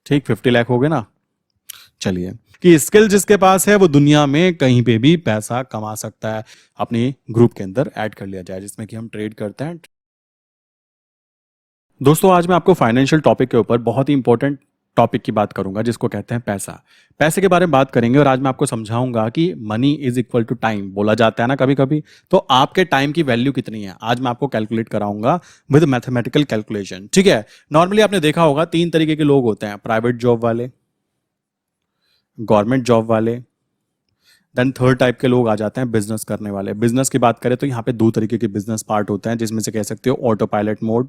ठीक, 50 लाख हो गए ना। चलिए, कि स्किल जिसके पास है वो दुनिया में कहीं पे भी पैसा कमा सकता है। अपनी ग्रुप के अंदर ऐड कर लिया जाए जिसमें कि हम ट्रेड करते हैं। दोस्तों, आज मैं आपको फाइनेंशियल टॉपिक के ऊपर बहुत ही इंपॉर्टेंट टॉपिक की बात करूंगा जिसको कहते हैं पैसा। पैसे के बारे में बात करेंगे और आज मैं आपको समझाऊंगा कि money is equal to time बोला जाता है ना कभी कभी। तो आपके टाइम की वैल्यू कितनी है आज मैं आपको कैलकुलेट कराऊंगा विद मैथमेटिकल कैलकुलेशन। ठीक है, नॉर्मली आपने देखा होगा 3 तरीके के लोग होते हैं, प्राइवेट जॉब वाले, गवर्नमेंट जॉब वाले, देन थर्ड टाइप के लोग आ जाते हैं बिजनेस करने वाले। बिजनेस की बात करें तो यहाँ पे 2 तरीके के बिजनेस पार्ट होते हैं जिसमें से कह सकते हो ऑटो पायलट मोड,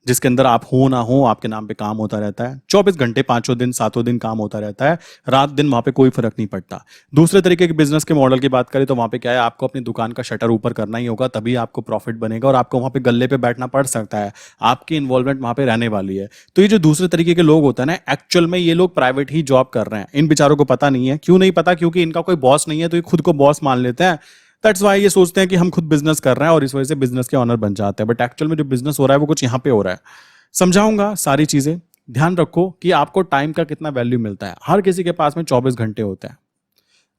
जिसके अंदर आप हो ना हो आपके नाम पे काम होता रहता है, 24 घंटे 5 दिन 7 दिन काम होता रहता है, रात दिन वहां पे कोई फर्क नहीं पड़ता। दूसरे तरीके के बिजनेस के मॉडल की बात करें तो वहां पे क्या है, आपको अपनी दुकान का शटर ऊपर करना ही होगा तभी आपको प्रॉफिट बनेगा और आपको वहां पे गल्ले पे बैठना पड़ सकता है, आपकी इन्वॉल्वमेंट वहां पे रहने वाली है। तो ये जो दूसरे तरीके के लोग होते हैं ना, एक्चुअल में ये लोग प्राइवेट ही जॉब कर रहे हैं। इन बेचारों को पता नहीं है। क्यों नहीं पता? क्योंकि इनका कोई बॉस नहीं है तो ये खुद को बॉस मान लेते हैं। दैट्स वाई ये सोचते हैं कि हम खुद बिजनेस कर रहे हैं और इस वजह से बिजनेस के ऑनर बन जाते हैं। बट एक्चुअल में जो बिजनेस हो रहा है वो कुछ यहाँ पे हो रहा है। समझाऊंगा सारी चीजें। ध्यान रखो कि आपको टाइम का कितना वैल्यू मिलता है। हर किसी के पास में 24 घंटे होते हैं,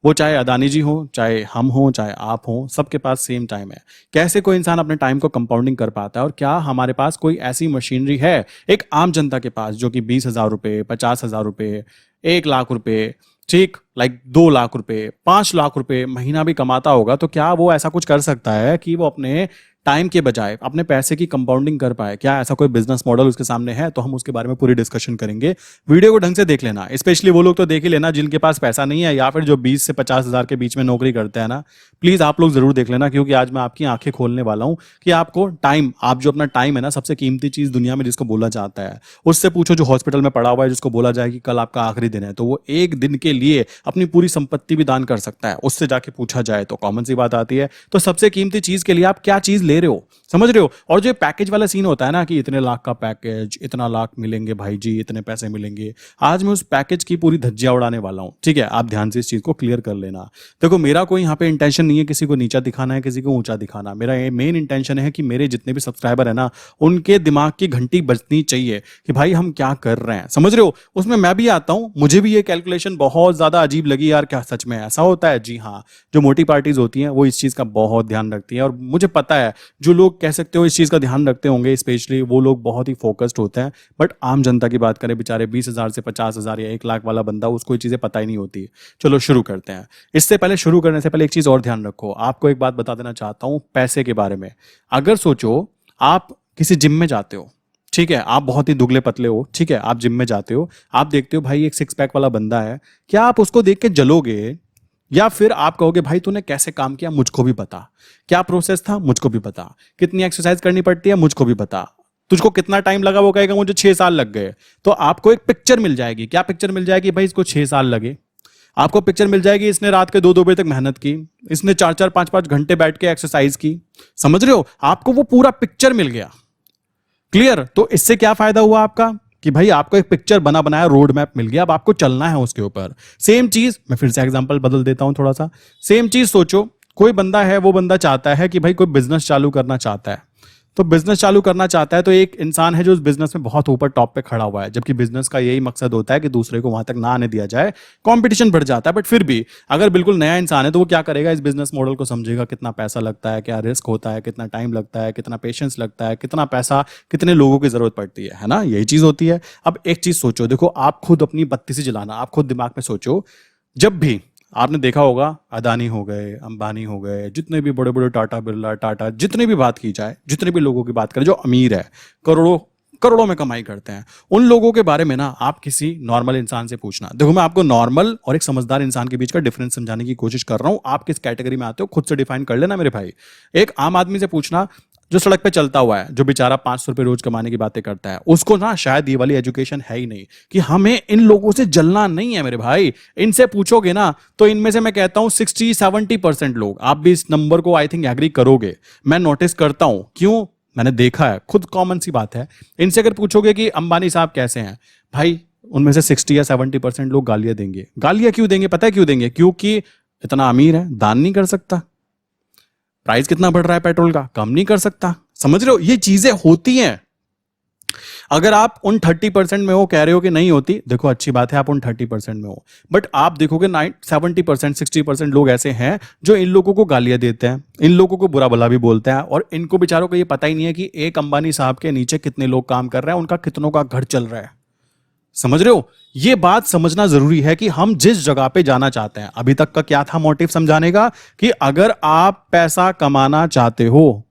वो चाहे अदानी जी हो, चाहे हम हो, चाहे आप हो, सबके पास सेम टाइम है। कैसे कोई इंसान अपने टाइम को कंपाउंडिंग कर पाता है और क्या हमारे पास कोई ऐसी मशीनरी है एक आम जनता के पास जो कि 20,000 रुपए, 50,000 रुपए, 1 लाख रुपए, ठीक, लाइक 2 लाख रुपए, 5 लाख रुपए महीना भी कमाता होगा, तो क्या वो ऐसा कुछ कर सकता है कि वो अपने टाइम के बजाय अपने पैसे की कंपाउंडिंग कर पाए? क्या ऐसा कोई बिजनेस मॉडल उसके सामने है? तो हम उसके बारे में पूरी डिस्कशन करेंगे। वीडियो को ढंग से देख लेना। स्पेशली वो लोग तो देख ही लेना जिनके पास पैसा नहीं है या फिर जो 20 से 50,000 के बीच में नौकरी करते हैं ना, प्लीज आप लोग जरूर देख लेना, क्योंकि आज मैं आपकी आंखें खोलने वाला हूं कि आपको टाइम, आप जो अपना टाइम है ना, सबसे कीमती चीज दुनिया में जिसको बोला जाता है, उससे पूछो जो हॉस्पिटल में पड़ा हुआ है जिसको बोला जाए कि कल आपका आखिरी दिन है, तो वो एक दिन के लिए अपनी पूरी संपत्ति भी दान कर सकता है। उससे जाके पूछा जाए तो कॉमन सी बात आती है। तो सबसे कीमती चीज के लिए आप क्या चीज ले रहे हो, समझ रहे हो? और जो पैकेज वाला सीन होता है ना कि इतने लाख का पैकेज, इतना लाख मिलेंगे भाई जी, इतने पैसे मिलेंगे, आज मैं उस पैकेज की पूरी धज्जियां उड़ाने वाला हूं। ठीक है, आप ध्यान से इस चीज को क्लियर कर लेना। देखो, मेरा कोई यहाँ पे इंटेंशन नहीं है किसी को नीचा दिखाना है, किसी को ऊंचा दिखाना। मेरा ये मेन इंटेंशन है कि मेरे जितने भी सब्सक्राइबर है ना, उनके दिमाग की घंटी बजनी चाहिए कि भाई हम क्या कर रहे हैं, समझ रहे हो? उसमें मैं भी आता हूं, मुझे भी ये कैलकुलेशन बहुत ज्यादा अजीब लगी यार, क्या सच में ऐसा होता है? जी हाँ, जो मोटी पार्टीज होती हैं वो इस चीज का बहुत ध्यान रखती है और मुझे पता है जो लोग कह सकते हो इस चीज का ध्यान रखते होंगे, स्पेशली वो लोग बहुत ही फोकस्ड होते हैं। बट आम जनता की बात करें, बेचारे 20,000 से 50,000 या 1 लाख वाला बंदा, उसको ये चीजें पता ही नहीं होती। चलो शुरू करते हैं। इससे पहले, शुरू करने से पहले एक चीज और ध्यान रखो। आपको एक बात बता देना चाहता हूं पैसे के बारे में। अगर सोचो आप किसी जिम में जाते हो, ठीक है, आप बहुत ही दुबले पतले हो, ठीक है, आप जिम में जाते हो, आप देखते हो भाई एक 6 पैक वाला बंदा है, क्या आप उसको देख के जलोगे या फिर आप कहोगे भाई तूने कैसे काम किया मुझको भी बता, क्या प्रोसेस था मुझको भी बता, कितनी एक्सरसाइज करनी पड़ती है मुझको भी बता, तुझको कितना टाइम लगा? वो कहेगा मुझे 6 साल लग गए। तो आपको एक पिक्चर मिल जाएगी। क्या पिक्चर मिल जाएगी? भाई इसको 6 साल लगे। आपको पिक्चर मिल जाएगी इसने रात के 2-2 बजे तक मेहनत की, इसने 4-4 5-5 घंटे बैठ के एक्सरसाइज की, समझ रहे हो? आपको वो पूरा पिक्चर मिल गया। क्लियर? तो इससे क्या फायदा हुआ आपका कि भाई आपको एक पिक्चर बना बनाया रोड मैप मिल गया, अब आपको चलना है उसके ऊपर। सेम चीज, मैं फिर से एग्जांपल बदल देता हूं थोड़ा सा। सेम चीज सोचो, कोई बंदा है, वो बंदा चाहता है कि भाई कोई बिजनेस चालू करना चाहता है, तो बिजनेस चालू करना चाहता है तो एक इंसान है जो उस बिजनेस में बहुत ऊपर टॉप पे खड़ा हुआ है, जबकि बिजनेस का यही मकसद होता है कि दूसरे को वहां तक ना आने दिया जाए, कंपटीशन बढ़ जाता है। बट फिर भी अगर बिल्कुल नया इंसान है तो वो क्या करेगा, इस बिजनेस मॉडल को समझेगा, कितना पैसा लगता है, क्या रिस्क होता है, कितना टाइम लगता है, कितना पेशेंस लगता है, कितना पैसा, कितने लोगों की जरूरत पड़ती है ना? यही चीज होती है। अब एक चीज सोचो, देखो आप खुद अपनी बत्ती से जलाना, आप खुद दिमाग में सोचो। जब भी आपने देखा होगा अदानी हो गए, अंबानी हो गए, जितने भी बड़े बड़े टाटा बिरला, टाटा, जितने भी बात की जाए, जितने भी लोगों की बात करें जो अमीर है, करोड़ों करोड़ों में कमाई करते हैं, उन लोगों के बारे में ना आप किसी नॉर्मल इंसान से पूछना। देखो, मैं आपको नॉर्मल और एक समझदार इंसान के बीच का डिफरेंस समझाने की कोशिश कर रहा हूं। आप किस कैटेगरी में आते हो खुद से डिफाइन कर लेना मेरे भाई। एक आम आदमी से पूछना जो सड़क पे चलता हुआ है, जो बेचारा 500 रुपए रोज कमाने की बातें करता है, उसको ना शायद ये वाली एजुकेशन है ही नहीं कि हमें इन लोगों से जलना नहीं है मेरे भाई। इनसे पूछोगे ना तो इनमें से मैं कहता हूं 60-70% लोग, आप भी इस नंबर को आई थिंक एग्री करोगे, मैं नोटिस करता हूं, क्यों, मैंने देखा है खुद, कॉमन सी बात है। इनसे अगर पूछोगे कि अंबानी साहब कैसे हैं, भाई उनमें से 60 या 70% लोग गालियां देंगे। गालियां क्यों देंगे? पता है क्यों देंगे? क्योंकि इतना अमीर है, दान नहीं कर सकता। प्राइस कितना बढ़ रहा है पेट्रोल का, कम नहीं कर सकता। समझ रहे हो? ये चीजें होती हैं। अगर आप उन 30% में हो, कह रहे हो कि नहीं होती, देखो अच्छी बात है आप उन 30% में हो, बट आप देखोगे 70% 60% लोग ऐसे हैं जो इन लोगों को गालियां देते हैं, इन लोगों को बुरा भला भी बोलते हैं, और इनको बेचारों को ये पता ही नहीं है कि एक अंबानी साहब के नीचे कितने लोग काम कर रहे हैं, उनका कितनों का घर चल रहा है। समझ रहे हो? ये बात समझना जरूरी है कि हम जिस जगह पे जाना चाहते हैं, अभी तक का क्या था मोटिव समझाने का, कि अगर आप पैसा कमाना चाहते हो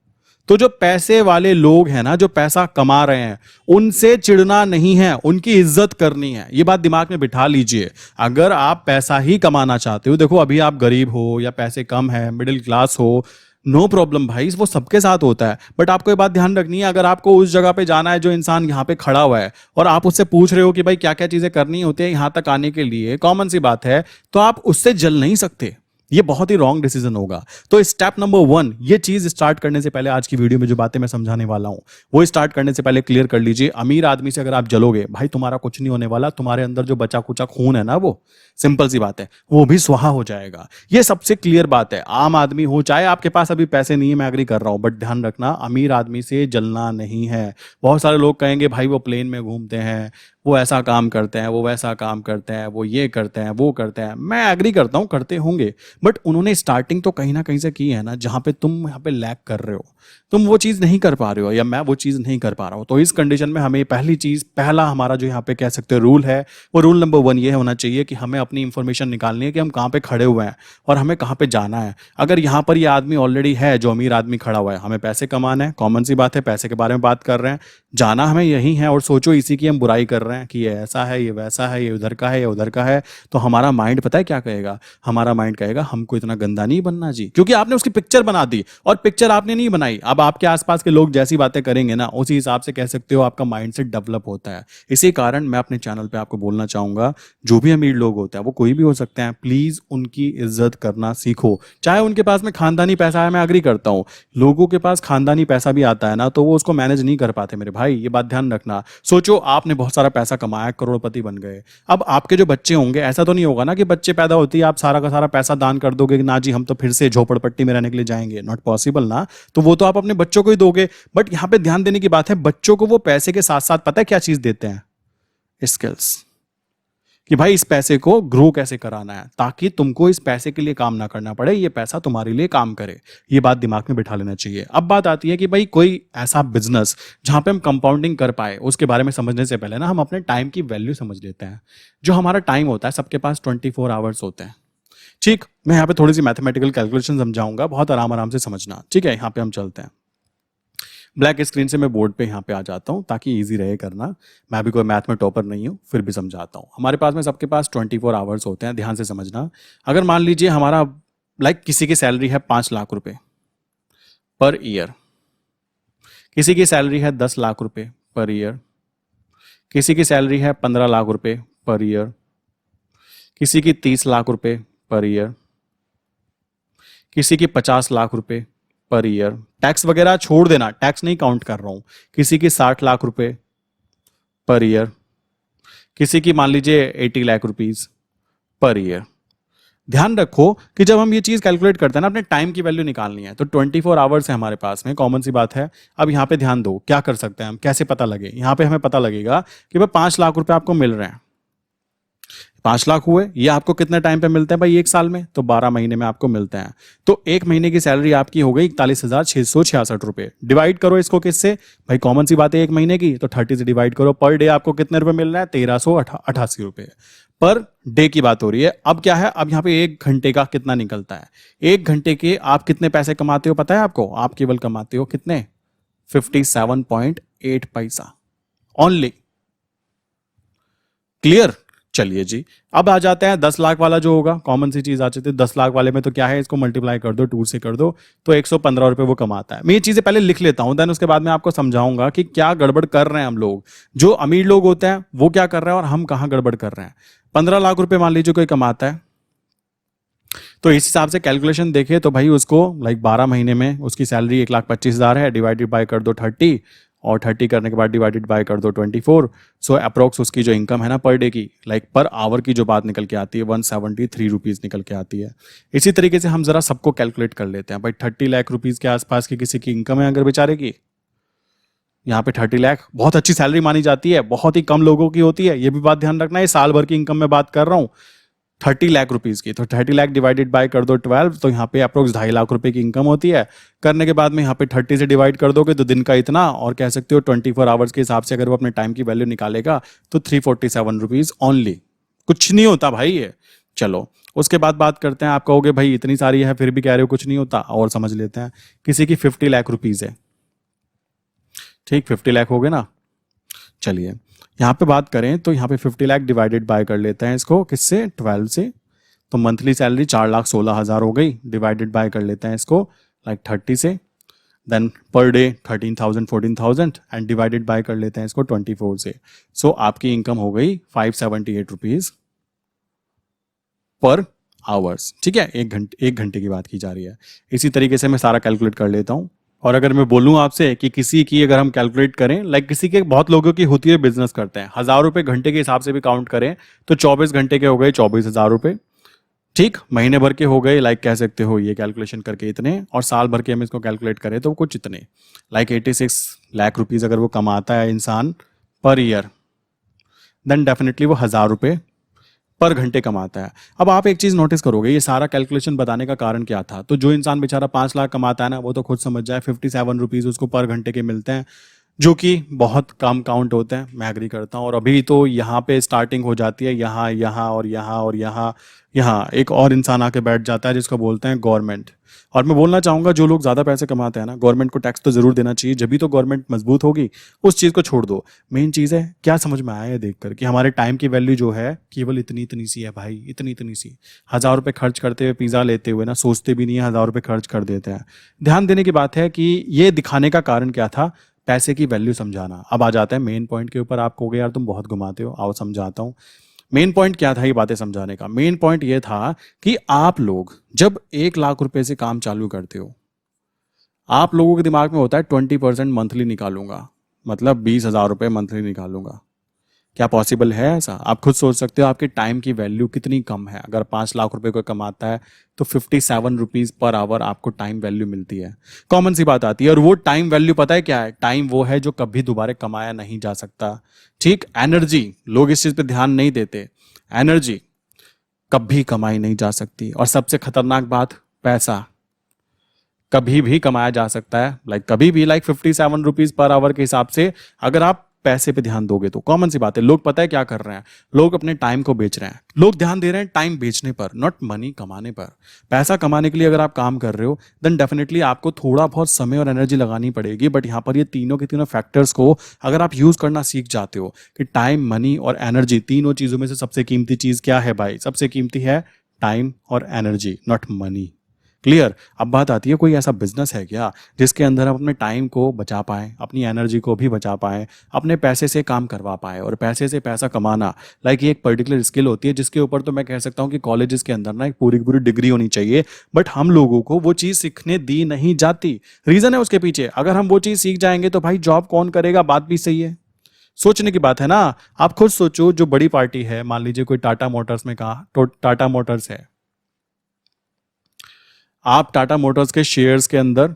तो जो पैसे वाले लोग हैं ना, जो पैसा कमा रहे हैं, उनसे चिढ़ना नहीं है, उनकी इज्जत करनी है। ये बात दिमाग में बिठा लीजिए। अगर आप पैसा ही कमाना चाहते हो, देखो अभी आप गरीब हो या पैसे कम है, मिडिल क्लास हो, नो प्रॉब्लम भाई, वो सबके साथ होता है, बट आपको ये बात ध्यान रखनी है, अगर आपको उस जगह पे जाना है जो इंसान यहाँ पे खड़ा हुआ है, और आप उससे पूछ रहे हो कि भाई क्या क्या चीजें करनी होती है यहाँ तक आने के लिए, कॉमन सी बात है, तो आप उससे जल नहीं सकते। ये बहुत ही रॉन्ग डिसीजन होगा। तो स्टेप नंबर 1, ये चीज स्टार्ट करने से पहले, आज की वीडियो में जो बातें मैं समझाने वाला हूं वो स्टार्ट करने से पहले क्लियर कर लीजिए। अमीर आदमी से अगर आप जलोगे भाई, तुम्हारा कुछ नहीं होने वाला, तुम्हारे अंदर जो बचा कुचा खून है ना, वो सिंपल सी बात है, वो भी स्वाहा हो जाएगा। ये सबसे क्लियर बात है। आम आदमी हो, चाहे आपके पास अभी पैसे नहीं है, मैं एग्री कर रहा हूं, बट ध्यान रखना, अमीर आदमी से जलना नहीं है। बहुत सारे लोग कहेंगे भाई वो प्लेन में घूमते हैं, वो ऐसा काम करते हैं, वो वैसा काम करते हैं, वो ये करते हैं, वो करते हैं। मैं एग्री करता हूं, करते होंगे, बट उन्होंने स्टार्टिंग तो कहीं ना कहीं से की है ना, जहां पे तुम यहाँ पे लैग कर रहे हो, तुम वो चीज नहीं कर पा रहे हो, या मैं वो चीज नहीं कर पा रहा हूं। तो इस कंडीशन में हमें पहली चीज, पहला हमारा जो यहाँ पे कह सकते हो रूल है, वो रूल नंबर 1 ये होना चाहिए कि हमें अपनी इंफॉर्मेशन निकालनी है कि हम कहाँ पे खड़े हुए हैं और हमें कहाँ पे जाना है। अगर यहाँ पर ये आदमी ऑलरेडी है, जो अमीर आदमी खड़ा हुआ है, हमें पैसे कमाना है, कॉमन सी बात है, पैसे के बारे में बात कर रहे हैं, जाना हमें यही है, और सोचो इसी की हम बुराई कर रहे हैं कि ये ऐसा है, ये वैसा है, ये उधर का है, ये उधर का है, तो हमारा माइंड पता है क्या कहेगा? हमारा माइंड कहेगा हमको इतना गंदा नहीं बनना जी, क्योंकि आपने उसकी पिक्चर बना दी, और पिक्चर आपने नहीं बनाई। अब आपके आसपास के लोग जैसी बातें करेंगे ना, उसी हिसाब से कह सकते हो आपका माइंड सेट डेवलप होता है। इसी कारण मैं अपने चैनल पे आपको बोलना चाहूंगा, जो भी अमीर लोग होते हैं, वो कोई भी हो सकते हैं, प्लीज उनकी इज्जत करना सीखो। चाहे उनके पास में खानदानी पैसा है, मैं एग्री करता हूं, लोगों के पास खानदानी पैसा भी आता है ना, तो वो उसको मैनेज नहीं कर पाते मेरे भाई, ये बात ध्यान रखना। सोचो आपने बहुत सारा पैसा कमाया, करोड़पति बन गए, अब आपके जो बच्चे होंगे, ऐसा तो नहीं होगा ना कि बच्चे पैदा होती है आप सारा का सारा पैसा दान कर दोगे कि ना जी हम तो फिर से झोपड़पट्टी में रहने के लिए जाएंगे, नॉट पॉसिबल ना। तो वो तो आप अपने बच्चों को ही दोगे, बट यहां पे ध्यान देने की बात है, बच्चों को वो पैसे के साथ साथ पता है क्या चीज देते हैं? स्किल्स, कि भाई इस पैसे को ग्रो कैसे कराना है, ताकि तुमको इस पैसे के लिए काम ना करना पड़े, ये पैसा तुम्हारे लिए काम करे। ये बात दिमाग में बिठा लेना चाहिए। अब बात आती है कि भाई कोई ऐसा बिजनेस जहां पे हम कंपाउंडिंग कर पाए, उसके बारे में समझने से पहले ना हम अपने टाइम की वैल्यू समझ लेते हैं। जो हमारा टाइम होता है, सबके पास 24 आवर्स होते हैं, ठीक। मैं यहाँ पे थोड़ी सी मैथमेटिकल कैलकुलेशन समझाऊंगा, बहुत आराम आराम से समझना, ठीक है? यहाँ पे हम चलते हैं। ब्लैक स्क्रीन से मैं बोर्ड पे यहाँ पे आ जाता हूँ ताकि इजी रहे करना। मैं भी कोई मैथ में टॉपर नहीं हूँ, फिर भी समझाता हूँ। हमारे पास में सबके पास 24 आवर्स होते हैं, ध्यान से समझना। अगर मान लीजिए हमारा किसी की सैलरी है 5 लाख रुपए पर ईयर, किसी की सैलरी है 10 लाख रुपए पर ईयर, किसी की सैलरी है 15 लाख रुपए पर ईयर, किसी की 30 लाख रुपए पर ईयर, किसी की 50 लाख रुपए पर ईयर। टैक्स वगैरह छोड़ देना, टैक्स नहीं काउंट कर रहा हूं। किसी की 60 लाख रुपए पर ईयर, किसी की मान लीजिए 80 लाख रुपीज पर ईयर। ध्यान रखो कि जब हम ये चीज कैलकुलेट करते हैं ना, अपने टाइम की वैल्यू निकालनी है, तो 24 आवर्स है हमारे पास में, कॉमन सी बात है। अब यहाँ पे ध्यान दो, क्या कर सकते हैं हम, कैसे पता लगे? यहाँ पे हमें पता लगेगा कि भाई 5 लाख रुपए आपको मिल रहे हैं, 5 लाख हुए, ये आपको कितने टाइम पे मिलते हैं भाई? 1 साल में, तो 12 महीने में आपको मिलते हैं। तो 1 महीने की सैलरी आपकी हो गई 41,666 रुपए। डिवाइड करो इसको किससे भाई? कॉमन सी बात है, 1 महीने की, तो 30 से डिवाइड करो। पर डे आपको कितने रुपए मिल रहा है? 1388 रुपए पर डे की बात हो रही है। अब क्या है, अब यहाँ पे 1 घंटे का कितना निकलता है? 1 घंटे के आप कितने पैसे कमाते हो पता है आपको? आप केवल कमाते हो कितने? 57.8 पैसा ओनली। क्लियर? चलिए जी, अब आ जाते हैं 10 लाख वाला जो होगा, कॉमन सी चीज आ जाती है। 10 लाख वाले में तो क्या है, इसको मल्टीप्लाई कर दो 2 से कर दो, तो 115 रुपए वो कमाता है। मैं ये चीजें पहले लिख लेता हूं, देन उसके बाद में आपको समझाऊंगा कि क्या गड़बड़ कर रहे हैं हम लोग। जो अमीर लोग होते हैं वो क्या कर रहे हैं और हम कहां गड़बड़ कर रहे हैं। 15 लाख रुपए मान लीजिए कोई कमाता है, तो इस हिसाब से कैलकुलेशन देखे तो भाई उसको 12 महीने में उसकी सैलरी 1,25,000 है, डिवाइडेड बाय कर दो 30, और 30 करने के बाद डिवाइडेड बाय कर दो 24। सो अप्रोक्स उसकी जो इनकम है ना पर डे की, पर आवर की जो बात निकल के आती है 173 रुपीज निकल के आती है। इसी तरीके से हम जरा सबको कैलकुलेट कर लेते हैं भाई। 30 लाख रुपीज के आसपास की किसी की इनकम है अगर बेचारे की, यहाँ पे 30 लाख बहुत अच्छी सैलरी मानी जाती है, बहुत ही कम लोगों की होती है, ये भी बात ध्यान रखना है। साल भर की इनकम में बात कर रहा हूँ 30 लाख रुपीज की, तो 30 लाख डिवाइडेड बाय कर दो 12, तो यहाँ पे अप्रोक्स 2.5 लाख रुपए की इनकम होती है। करने के बाद में यहाँ पे 30 से डिवाइड कर दोगे तो दिन का इतना, और कह सकते हो 24 आवर्स के हिसाब से अगर वो अपने टाइम की वैल्यू निकालेगा तो 347 रुपीज ओनली। कुछ नहीं होता भाई ये। चलो उसके बाद बात करते हैं। आप कहोगे भाई इतनी सारी है फिर भी कह रहे हो कुछ नहीं होता, और समझ लेते हैं। किसी की 50 लाख रुपीज है, ठीक, 50 लाख हो गए ना। चलिए यहाँ पे बात करें तो यहाँ पे 50 लाख डिवाइडेड बाय कर लेते हैं इसको, किससे, 12 से। तो मंथली सैलरी 4,16,000 हो गई, डिवाइडेड बाय कर लेते हैं इसको लाइक 30 से। Then per day 13,000 14,000 and divided by कर लेते हैं इसको 24 से। सो आपकी इनकम हो गई 578 रुपीज पर आवर्स, ठीक है। एक घंटे की बात की जा रही है। इसी तरीके से मैं सारा कैलकुलेट कर लेता हूँ। और अगर मैं बोलूं आपसे कि किसी की अगर हम कैलकुलेट करें, लाइक किसी के, बहुत लोगों की होती है बिजनेस करते हैं, 1,000 रुपए घंटे के हिसाब से भी काउंट करें तो 24 घंटे के हो गए 24,000 रुपए, ठीक। महीने भर के हो गए, लाइक कह सकते हो ये कैलकुलेशन करके इतने, और साल भर के हम इसको कैलकुलेट करें तो कुछ इतने, लाइक 86 लाख रुपीज अगर वो कमाता है इंसान पर ईयर, देन डेफिनेटली वो 1,000 रुपए पर घंटे कमाता है। अब आप एक चीज नोटिस करोगे, ये सारा कैलकुलेशन बताने का कारण क्या था। तो जो इंसान बेचारा 5 लाख कमाता है ना, वो तो खुद समझ जाए 57 रुपीज उसको पर घंटे के मिलते हैं, जो कि बहुत कम काउंट होते हैं, मैं एग्री करता हूँ। और अभी तो यहाँ पे स्टार्टिंग हो जाती है, यहाँ यहाँ और यहाँ और यहाँ, यहाँ एक और इंसान आके बैठ जाता है जिसको बोलते हैं गवर्नमेंट। और मैं बोलना चाहूंगा जो लोग ज्यादा पैसे कमाते हैं ना, गवर्नमेंट को टैक्स तो जरूर देना चाहिए, जब भी तो गवर्नमेंट मजबूत होगी। उस चीज को छोड़ दो, मेन चीज है क्या समझ में आया है देखकर कि हमारे टाइम की वैल्यू जो है केवल इतनी इतनी सी है भाई, इतनी इतनी सी। 1,000 रुपए खर्च करते हुए पिज्जा लेते हुए ना, सोचते भी नहीं है, 1,000 रुपए खर्च कर देते हैं। ध्यान देने की बात है कि ये दिखाने का कारण क्या था, पैसे की वैल्यू समझाना। अब आ जाता है मेन पॉइंट के ऊपर। आप कहोगे यार तुम बहुत घुमाते हो, आओ समझाता हूँ। मेन पॉइंट क्या था ये बातें समझाने का। मेन पॉइंट ये था कि आप लोग जब 1 लाख रुपए से काम चालू करते हो, आप लोगों के दिमाग में होता है 20% मंथली निकालूंगा, मतलब 20,000 रुपए मंथली निकालूंगा। क्या पॉसिबल है ऐसा? आप खुद सोच सकते हो आपके टाइम की वैल्यू कितनी कम है। अगर 5 लाख रुपए कोई कमाता है तो 57 रुपीज पर आवर आपको टाइम वैल्यू मिलती है। कॉमन सी बात आती है। और वो टाइम वैल्यू पता है क्या है? टाइम वो है जो कभी दोबारा कमाया नहीं जा सकता, ठीक। एनर्जी, लोग इस चीज पे ध्यान नहीं देते, एनर्जी कभी कमाई नहीं जा सकती। और सबसे खतरनाक बात, पैसा कभी भी कमाया जा सकता है, लाइक कभी भी, लाइक 57 रुपीज पर आवर के हिसाब से अगर आप पैसे पे ध्यान दोगे तो। कॉमन सी बात है। लोग पता है क्या कर रहे हैं? लोग अपने टाइम को बेच रहे हैं। लोग ध्यान दे रहे हैं टाइम बेचने पर, नॉट मनी कमाने पर। पैसा कमाने के लिए अगर आप काम कर रहे हो देन डेफिनेटली आपको थोड़ा बहुत समय और एनर्जी लगानी पड़ेगी, बट यहाँ पर ये तीनों के तीनों फैक्टर्स को अगर आप यूज करना सीख जाते हो कि टाइम, मनी और एनर्जी, तीनों चीजों में से सबसे कीमती चीज क्या है भाई? सबसे कीमती है टाइम और एनर्जी, नॉट मनी। क्लियर? अब बात आती है, कोई ऐसा बिजनेस है क्या जिसके अंदर हम अपने टाइम को बचा पाए, अपनी एनर्जी को भी बचा पाए, अपने पैसे से काम करवा पाए। और पैसे से पैसा कमाना, लाइक ये एक पर्टिकुलर स्किल होती है जिसके ऊपर तो मैं कह सकता हूँ कि कॉलेजेस के अंदर ना एक पूरी की पूरी डिग्री होनी चाहिए, बट हम लोगों को वो चीज़ सीखने दी नहीं जाती। रीजन है उसके पीछे। अगर हम वो चीज़ सीख जाएंगे तो भाई जॉब कौन करेगा? बात भी सही है, सोचने की बात है ना। आप खुद सोचो, जो बड़ी पार्टी है, मान लीजिए कोई टाटा मोटर्स में, कहा तो टाटा मोटर्स है, आप टाटा मोटर्स के शेयर्स के अंदर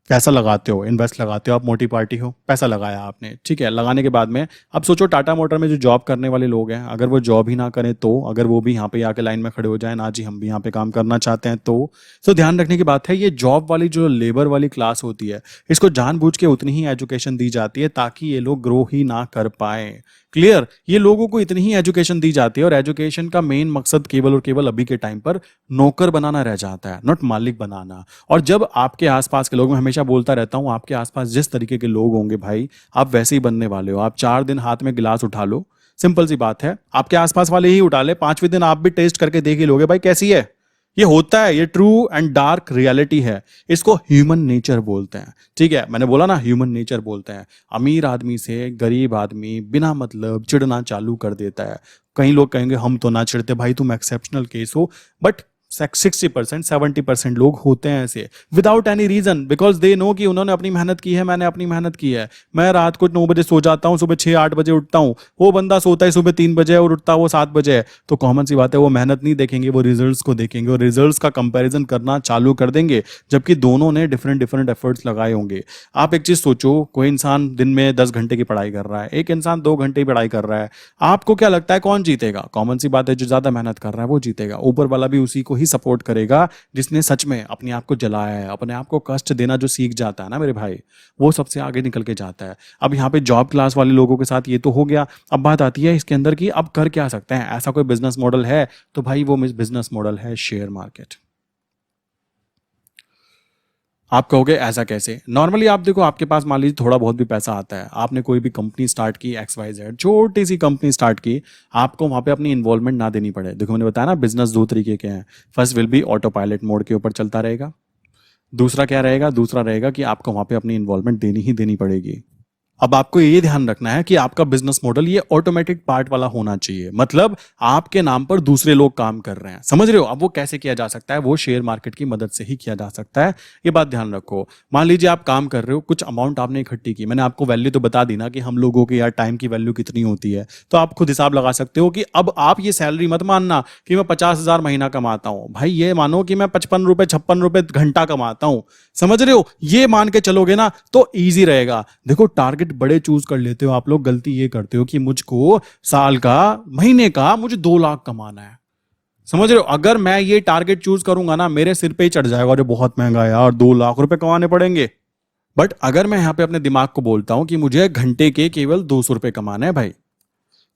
पैसा लगाते हो, इन्वेस्ट लगाते हो, आप मोटी पार्टी हो, पैसा लगाया आपने, ठीक है। लगाने के बाद में अब सोचो टाटा मोटर में जो जॉब करने वाले लोग हैं, अगर वो जॉब ही ना करें तो, अगर वो भी यहाँ पे आके लाइन में खड़े हो जाए, ना जी हम भी यहाँ पे काम करना चाहते हैं तो ध्यान रखने की बात है, ये जॉब वाली जो लेबर वाली क्लास होती है, इसको जानबूझ के उतनी ही एजुकेशन दी जाती है ताकि ये लोग ग्रो ही ना कर पाए। क्लियर? ये लोगों को इतनी ही एजुकेशन दी जाती है, और एजुकेशन का मेन मकसद केवल और केवल अभी के टाइम पर नौकर बनाना रह जाता है, नॉट मालिक बनाना। और जब आपके आसपास के लोग, मैं हमेशा बोलता रहता हूं, आपके आसपास जिस तरीके के लोग होंगे भाई, आप वैसे ही बनने वाले हो। आप 4 दिन हाथ में गिलास उठा लो, सिंपल सी बात है, आपके आसपास वाले ही उठा ले, 5वें दिन आप भी टेस्ट करके देख ही लोगे भाई कैसी है। ये होता है, ये ट्रू एंड डार्क रियलिटी है। इसको ह्यूमन नेचर बोलते हैं, ठीक है। मैंने बोला ना, ह्यूमन नेचर बोलते हैं। अमीर आदमी से गरीब आदमी बिना मतलब चिढ़ना चालू कर देता है। कई लोग कहेंगे हम तो ना चिढ़ते भाई, तुम एक्सेप्शनल केस हो, बट 60% 70% लोग होते हैं ऐसे without any reason, because they know कि उन्होंने अपनी मेहनत की है, मैंने अपनी मेहनत की है। मैं रात को 9 बजे सो जाता हूँ, सुबह 6-8 बजे उठता हूँ। वो बंदा सोता है सुबह 3 बजे और उठता है वो 7 बजे है। तो कॉमन सी बात है, वो मेहनत नहीं देखेंगे, वो रिजल्ट्स को देखेंगे और रिजल्ट्स का कंपैरिजन करना चालू कर देंगे, जबकि दोनों ने डिफरेंट डिफरेंट एफर्ट्स लगाए होंगे। आप एक चीज सोचो, कोई इंसान दिन में 10 घंटे की पढ़ाई कर रहा है, एक इंसान 2 घंटे की पढ़ाई कर रहा है। आपको क्या लगता है कौन जीतेगा? कॉमन सी बात है, जो ज्यादा मेहनत कर रहा है वो जीतेगा। ऊपर वाला भी उसी को ही सपोर्ट करेगा जिसने सच में अपने आप को जलाया है, अपने आप को कष्ट देना जो सीख जाता है ना मेरे भाई, वो सबसे आगे निकल के जाता है। अब यहाँ पे जॉब क्लास वाले लोगों के साथ ये तो हो गया। अब बात आती है इसके अंदर की अब कर क्या सकते हैं, ऐसा कोई बिजनेस मॉडल है? तो भाई वो बिजनेस मॉडल है शेयर मार्केट। आप कहोगे ऐसा कैसे? नॉर्मली आप देखो, आपके पास मान लीजिए थोड़ा बहुत भी पैसा आता है, आपने कोई भी कंपनी स्टार्ट की, XYZ छोटी सी कंपनी स्टार्ट की, आपको वहां पे अपनी इन्वॉल्वमेंट ना देनी पड़े। देखो मैंने बताया ना, बिजनेस दो तरीके के हैं। First will be auto pilot mode के ऊपर चलता रहेगा। दूसरा क्या रहेगा? दूसरा रहेगा कि आपको वहां पे अपनी इन्वॉल्वमेंट देनी ही देनी पड़ेगी। अब आपको ये ध्यान रखना है कि आपका बिजनेस मॉडल ये ऑटोमेटिक पार्ट वाला होना चाहिए, मतलब आपके नाम पर दूसरे लोग काम कर रहे हैं। समझ रहे हो? अब वो कैसे किया जा सकता है? वो शेयर मार्केट की मदद से ही किया जा सकता है। ये बात ध्यान रखो। मान लीजिए आप काम कर रहे हो, कुछ अमाउंट आपने इकट्ठी की, मैंने आपको वैल्यू तो बता दी ना कि हम लोगों की यार टाइम की वैल्यू कितनी होती है, तो आप खुद हिसाब लगा सकते हो कि अब आप ये सैलरी मत मानना कि मैं 50,000 महीना कमाता हूं। भाई ये मानो कि मैं 55 रुपए 56 रुपए घंटा कमाता हूं। समझ रहे हो? ये मान के चलोगे ना तो ईजी रहेगा। देखो टारगेट बड़े चूज कर लेते हो आप लोग, गलती ये करते हो कि मुझको साल का, महीने का मुझे 2 लाख कमाना है। समझ रहे हो? अगर मैं ये टारगेट चूज करूंगा ना, मेरे सिर पे ही चढ़ जाएगा, जो बहुत महंगा है यार, 2 लाख रुपए कमाने पड़ेंगे। बट अगर मैं यहां पे अपने दिमाग को बोलता हूं कि मुझे घंटे के केवल 200 रुपए कमाने हैं भाई,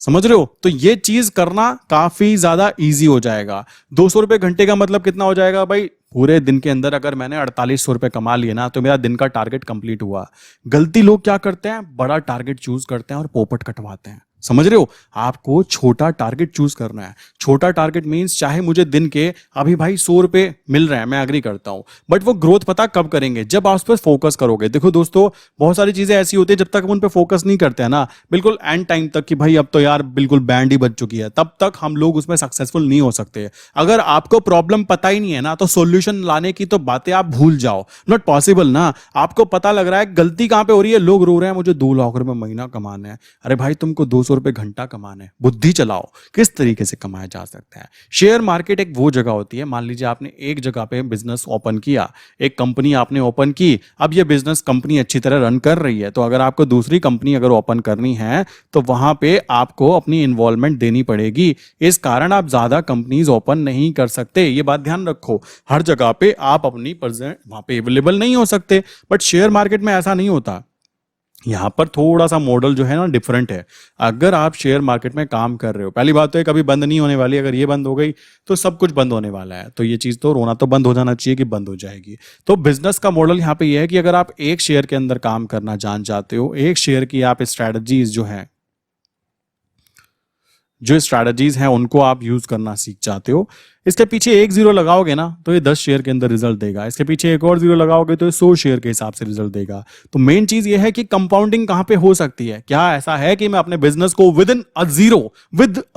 समझ रहे हो, तो ये चीज करना काफी ज्यादा इजी हो जाएगा। 200 रुपए घंटे का मतलब कितना हो जाएगा भाई? पूरे दिन के अंदर अगर मैंने 4800 रुपए कमा लिए ना, तो मेरा दिन का टारगेट कंप्लीट हुआ। गलती लोग क्या करते हैं, बड़ा टारगेट चूज करते हैं और पोपट कटवाते हैं। समझ रहे हो? आपको छोटा टारगेट चूज करना है। छोटा टारगेट मींस चाहे मुझे दिन के अभी भाई 100 रुपए मिल रहे हैं, मैं एग्री करता हूं, बट वो ग्रोथ पता कब करेंगे? जब आप उस पर फोकस करोगे। देखो दोस्तों, बहुत सारी चीजें ऐसी होती है जब तक हम उन पर फोकस नहीं करते हैं ना, बिल्कुल एंड टाइम तक कि भाई अब तो यार बिल्कुल बैंड ही बज चुकी है, तब तक हम लोग उसमें सक्सेसफुल नहीं हो सकते। अगर आपको प्रॉब्लम पता ही नहीं है ना, तो सॉल्यूशन लाने की तो बातें आप भूल जाओ, नॉट पॉसिबल ना। आपको पता लग रहा है गलती कहां पे हो रही है, लोग रो रहे हैं मुझे 2 लाख रुपए महीना कमाना है। अरे भाई तुमको 200 रुपए घंटा कमाना है, बुद्धि चलाओ, किस तरीके से कमाया जा सकता है। शेयर मार्केट एक वो जगह होती है, मान लीजिए आपने एक जगह पे बिजनेस ओपन किया, एक कंपनी आपने ओपन की, अब ये बिजनेस कंपनी अच्छी तरह रन कर रही है, तो अगर आपको दूसरी कंपनी अगर ओपन करनी है तो वहां पे आपको अपनी इन्वॉल्वमेंट देनी पड़ेगी। इस कारण आप ज्यादा कंपनीज ओपन नहीं कर सकते, ये बात ध्यान रखो। हर जगह पे आप अपनी प्रेजेंट वहां पे अवेलेबल नहीं हो सकते, बट शेयर मार्केट में ऐसा नहीं होता। यहां पर थोड़ा सा मॉडल जो है ना डिफरेंट है। अगर आप शेयर मार्केट में काम कर रहे हो, पहली बात तो है कभी बंद नहीं होने वाली, अगर ये बंद हो गई तो सब कुछ बंद होने वाला है, तो ये चीज तो रोना तो बंद हो जाना चाहिए कि बंद हो जाएगी। तो बिजनेस का मॉडल यहां पे ये है कि अगर आप एक शेयर के अंदर काम करना जान जाते हो, एक शेयर की आप स्ट्रैटेजीज जो स्ट्रैटेजीज हैं उनको आप यूज करना सीख जाते हो, इसके पीछे एक जीरो लगाओगे ना तो ये 10 शेयर के अंदर रिजल्ट देगा, इसके पीछे एक और जीरो लगाओगे तो ये 100 शेयर के हिसाब से रिजल्ट देगा। तो मेन चीज ये है कि कंपाउंडिंग कहां पे हो सकती है। क्या ऐसा है कि मैं अपने बिजनेस को विद अ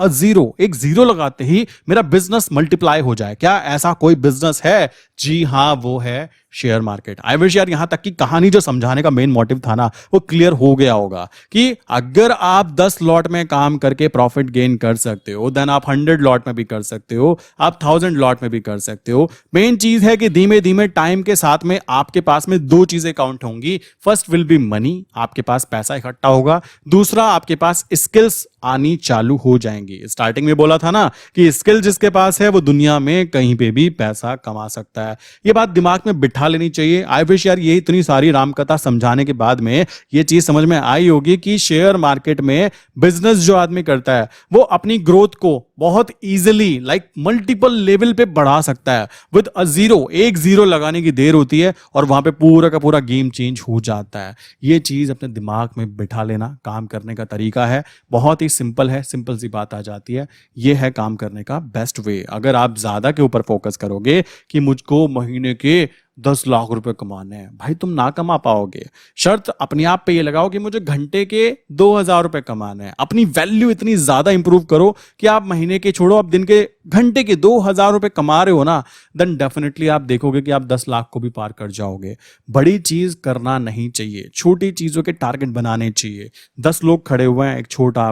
जीरो एक जीरो लगाते ही मेरा बिजनेस मल्टीप्लाई हो जाए? क्या ऐसा कोई बिजनेस है? जी हाँ, वो है शेयर मार्केट। आई विश यार यहां तक की कहानी जो समझाने का मेन मोटिव था ना, वो क्लियर हो गया होगा कि अगर आप 10 लॉट में काम करके प्रॉफिट गेन कर सकते हो, देन आप 100 लॉट में भी कर सकते हो, आप 1000 लॉट में भी कर सकते हो। मेन चीज है कि धीमे धीमे टाइम के साथ में आपके पास में 2 चीजें काउंट होंगी। फर्स्ट विल बी मनी, आपके पास पैसा इकट्ठा होगा। दूसरा, आपके पास स्किल्स आनी चालू हो जाएंगी। स्टार्टिंग में बोला था ना कि स्किल जिसके पास है वो दुनिया में कहीं पे भी पैसा कमा सकता है। ये बात दिमाग में बिठा लेनी चाहिए। आई विश यार ये इतनी सारी रामकथा समझाने के बाद में ये चीज समझ में आई होगी कि शेयर मार्केट में बिजनेस जो आदमी करता है वो अपनी ग्रोथ को बहुत इजीली लाइक मल्टीपल लेवल पे बढ़ा सकता है विद अ जीरो। एक जीरो लगाने की देर होती है और वहां पे पूरा का पूरा गेम चेंज हो जाता है। ये चीज अपने दिमाग में बिठा लेना काम करने का तरीका है। बहुत ही सिंपल है, सिंपल सी बात आ जाती है। ये है काम करने का बेस्ट वे। अगर आप ज्यादा के ऊपर फोकस करोगे कि मुझको महीने के 10 लाख रुपए कमाने हैं, भाई तुम ना कमा पाओगे। शर्त अपने आप पे ये लगाओ कि मुझे घंटे के 2000 रुपए कमाने हैं। अपनी वैल्यू इतनी ज्यादा इंप्रूव करो कि आप महीने के छोड़ो, आप दिन के घंटे के 2,000 रुपए कमा रहे हो ना, देन डेफिनेटली आप देखोगे कि आप 10 लाख को भी पार कर जाओगे। बड़ी चीज करना नहीं चाहिए, छोटी चीजों के टारगेट बनाने चाहिए। 10 लोग खड़े हुए हैं, एक छोटा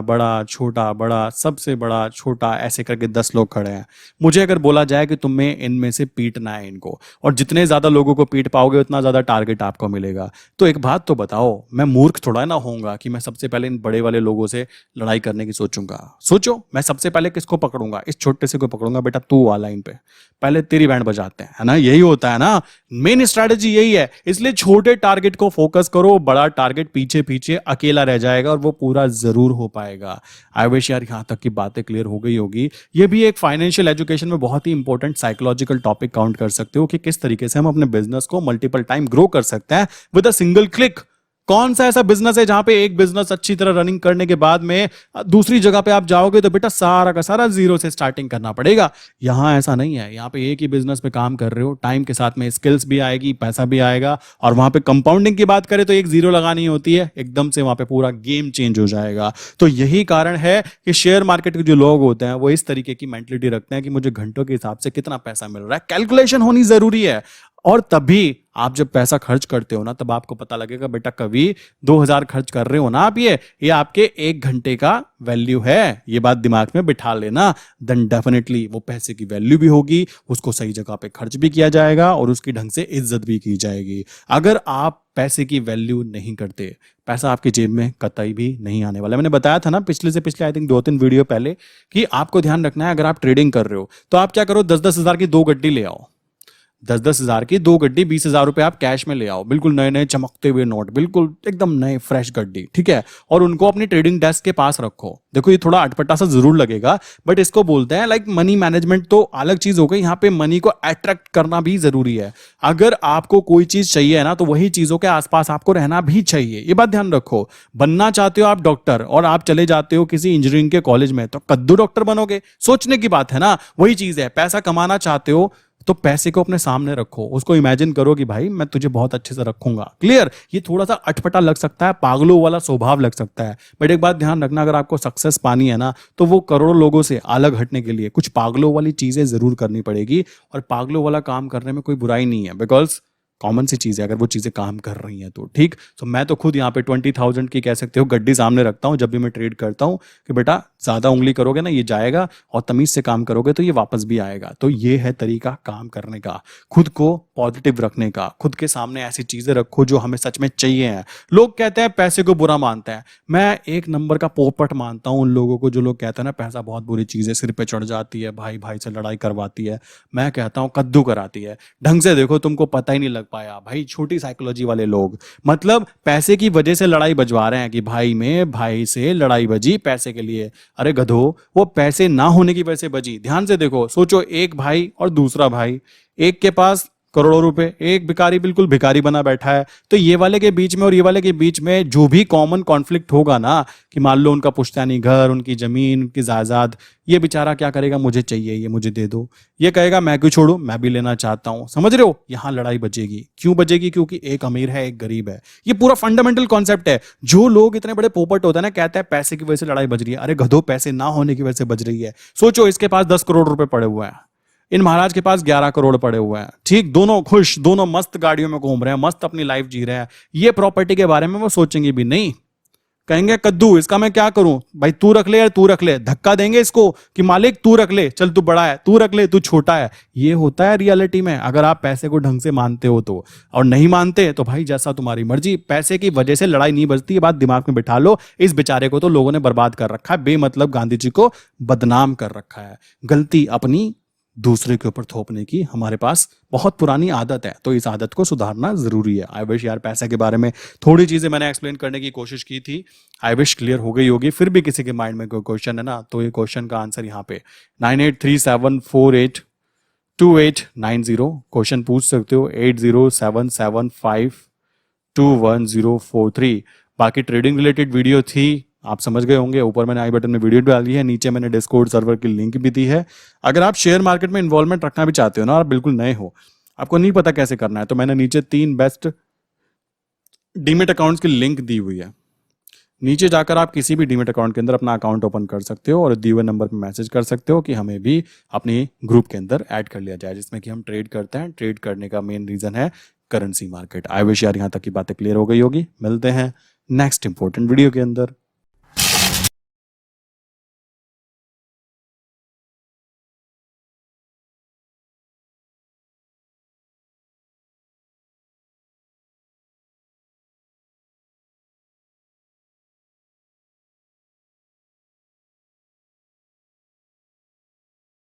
बड़ा सबसे बड़ा छोटा ऐसे करके 10 लोग खड़े हैं। मुझे अगर बोला जाए कि तुम्हें इनमें से पीटना है इनको, और जितने ज्यादा लोगों को पीट पाओगे उतना ज्यादा टारगेट आपको मिलेगा, तो एक बात तो बताओ, मैं मूर्ख थोड़ा ना होऊंगा कि मैं सबसे पहले इन बड़े वाले लोगों से लड़ाई करने की सोचूंगा। सोचो, मैं सबसे पहले किसको पकड़ूंगा? इस छोटे से को पकड़ूंगा, बेटा तू आ लाइन पे, पहले तेरी बैंड बजाते हैं, है ना? यही होता है ना, मेन स्ट्रैटेजी यही है। इसलिए छोटे टारगेट को फोकस करो, बड़ा टारगेट पीछे पीछे अकेला रह जाएगा और वो पूरा जरूर हो पाएगा। आई विश यार यहां तक की बातें क्लियर हो गई होगी। ये भी एक फाइनेंशियल एजुकेशन में बहुत ही इंपॉर्टेंट साइकोलॉजिकल टॉपिक काउंट कर सकते हो कि किस तरीके से हम अपने बिजनेस को मल्टीपल टाइम ग्रो कर सकते हैं विद अ सिंगल क्लिक। कौन सा ऐसा बिजनेस है जहां पे एक बिजनेस अच्छी तरह रनिंग करने के बाद में दूसरी जगह पे आप जाओगे तो बेटा सारा का सारा जीरो से स्टार्टिंग करना पड़ेगा? यहां ऐसा नहीं है। यहां पे एक ही बिजनेस पे काम कर रहे हो, टाइम के साथ में स्किल्स भी आएगी, पैसा भी आएगा, और वहां पे कंपाउंडिंग की बात करें तो एक जीरो लगानी होती है, एकदम से वहां पे पूरा गेम चेंज हो जाएगा। तो यही कारण है कि शेयर मार्केट के जो लोग होते हैं वो इस तरीके की मेंटलिटी रखते हैं कि मुझे घंटों के हिसाब से कितना पैसा मिल रहा है। कैलकुलेशन होनी जरूरी है, और तभी आप जब पैसा खर्च करते हो ना, तब आपको पता लगेगा बेटा कभी 2,000 खर्च कर रहे हो ना आप, ये आपके 1 घंटे का वैल्यू है। ये बात दिमाग में बिठा लेना, देन डेफिनेटली वो पैसे की वैल्यू भी होगी, उसको सही जगह पे खर्च भी किया जाएगा और उसकी ढंग से इज्जत भी की जाएगी। अगर आप पैसे की वैल्यू नहीं करते, पैसा आपकी जेब में कतई भी नहीं आने वाला। मैंने बताया था ना पिछले से पिछले आई थिंक 2-3 वीडियो पहले कि आपको ध्यान रखना है, अगर आप ट्रेडिंग कर रहे हो तो आप क्या करो, 10-10 हजार की 2 गड्डी ले आओ। 10-10 हजार की 2 गड्डी, 20,000 रुपए आप कैश में ले आओ, बिल्कुल नए नए चमकते हुए नोट, बिल्कुल एकदम नए फ्रेश गड्डी, ठीक है? और उनको अपनी ट्रेडिंग डेस्क के पास रखो। देखो ये थोड़ा अटपटा सा जरूर लगेगा, बट इसको बोलते हैं लाइक मनी मैनेजमेंट। तो अलग चीज हो गई, यहाँ पे मनी को अट्रैक्ट करना भी जरूरी है। अगर आपको कोई चीज चाहिए ना, तो वही चीजों के आसपास आपको रहना भी चाहिए। ये बात ध्यान रखो। बनना चाहते हो आप डॉक्टर और आप चले जाते हो किसी इंजीनियरिंग के कॉलेज में, तो कद्दू डॉक्टर बनोगे? सोचने की बात है ना। वही चीज है, पैसा कमाना चाहते हो तो पैसे को अपने सामने रखो, उसको इमेजिन करो कि भाई मैं तुझे बहुत अच्छे से रखूंगा। क्लियर? ये थोड़ा सा अटपटा लग सकता है, पागलों वाला स्वभाव लग सकता है, बट एक बात ध्यान रखना, अगर आपको सक्सेस पानी है ना, तो वो करोड़ों लोगों से अलग हटने के लिए कुछ पागलों वाली चीजें जरूर करनी पड़ेगी। और पागलों वाला काम करने में कोई बुराई नहीं है, बिकॉज कॉमन सी चीज है, अगर वो चीजें काम कर रही हैं तो ठीक। तो मैं तो खुद यहाँ पे 20,000 की कह सकते हो गड्डी सामने रखता हूँ जब भी मैं ट्रेड करता हूँ कि बेटा ज्यादा उंगली करोगे ना ये जाएगा, और तमीज से काम करोगे तो ये वापस भी आएगा। तो ये है तरीका काम करने का, खुद को पॉजिटिव रखने का। खुद के सामने ऐसी चीजें रखो जो हमें सच में चाहिए हैं। लोग कहते हैं पैसे को बुरा मानते हैं, मैं एक नंबर का पोपट मानता हूं उन लोगों को जो लोग कहते हैं ना पैसा बहुत बुरी चीज है, सिर पे चढ़ जाती है, भाई भाई से लड़ाई करवाती है। मैं कहता हूं कद्दू कराती है। ढंग से देखो, तुमको पता ही नहीं लग पाया भाई। छोटी साइकोलॉजी वाले लोग मतलब पैसे की वजह से लड़ाई बजवा रहे हैं कि भाई में भाई से लड़ाई बजी पैसे के लिए। अरे गधो, वो पैसे ना होने की वजह से बजी। ध्यान से देखो, सोचो एक भाई और दूसरा भाई, एक के पास करोड़ों रुपए, एक भिखारी बिल्कुल भिखारी बना बैठा है। तो ये वाले के बीच में और ये वाले के बीच में जो भी कॉमन कॉन्फ्लिक्ट होगा ना, कि मान लो उनका पुश्तैनी घर, उनकी जमीन, उनकी जायदाद, ये बेचारा क्या करेगा, मुझे चाहिए, ये मुझे दे दो। ये कहेगा मैं क्यों छोड़ू, मैं भी लेना चाहता हूं। समझ रहे हो? यहां लड़ाई बचेगी। क्यों बचेगी? क्योंकि एक अमीर है, एक गरीब है। ये पूरा फंडामेंटल कॉन्सेप्ट है। जो लोग इतने बड़े पोपट होते हैं ना, कहते हैं पैसे की वजह से लड़ाई बज रही है। अरे गधो, पैसे ना होने की वजह से बज रही है। सोचो, इसके पास 10 करोड़ रुपए पड़े हुए हैं, इन महाराज के पास 11 करोड़ पड़े हुए हैं, ठीक? दोनों खुश, दोनों मस्त गाड़ियों में घूम रहे हैं, मस्त अपनी लाइफ जी रहे हैं। ये प्रॉपर्टी के बारे में वो सोचेंगे भी नहीं। कहेंगे कद्दू, इसका मैं क्या करूं भाई, तू रख ले यार, तू रख ले। धक्का देंगे इसको कि मालिक तू रख ले, चल तू बड़ा है, तू रख ले, तू छोटा है। ये होता है रियलिटी में, अगर आप पैसे को ढंग से मानते हो तो। और नहीं मानते तो भाई जैसा तुम्हारी मर्जी। पैसे की वजह से लड़ाई नहीं बचती, ये बात दिमाग में बिठा लो। इस बेचारे को तो लोगों ने बर्बाद कर रखा है, बेमतलब गांधी जी को बदनाम कर रखा है। गलती अपनी दूसरे के ऊपर थोपने की हमारे पास बहुत पुरानी आदत है, तो इस आदत को सुधारना जरूरी है। आई विश यार पैसे के बारे में थोड़ी चीजें मैंने एक्सप्लेन करने की कोशिश की थी, आई विश क्लियर हो गई होगी। फिर भी किसी के माइंड में कोई क्वेश्चन है ना, तो ये क्वेश्चन का आंसर यहाँ पे 9837482890 क्वेश्चन पूछ सकते हो, 8077521043। बाकी ट्रेडिंग रिलेटेड वीडियो थी, आप समझ गए होंगे। ऊपर मैंने आई बटन में वीडियो डाली है, नीचे मैंने डिस्कॉर्ड सर्वर की लिंक भी दी है। अगर आप शेयर मार्केट में इन्वॉल्वमेंट रखना भी चाहते हो ना, और बिल्कुल नए हो, आपको नहीं पता कैसे करना है, तो मैंने नीचे 3 बेस्ट डीमेट अकाउंट्स की लिंक दी हुई है। नीचे जाकर आप किसी भी डीमेट अकाउंट के अंदर अपना अकाउंट ओपन कर सकते हो और दिए हुए नंबर पर मैसेज कर सकते हो कि हमें भी अपनी ग्रुप के अंदर ऐड कर लिया जाए, जिसमें कि हम ट्रेड करते हैं। ट्रेड करने का मेन रीजन है करेंसी मार्केट। आई विश यार यहाँ तक की बातें क्लियर हो गई होगी। मिलते हैं नेक्स्ट इंपॉर्टेंट वीडियो के अंदर।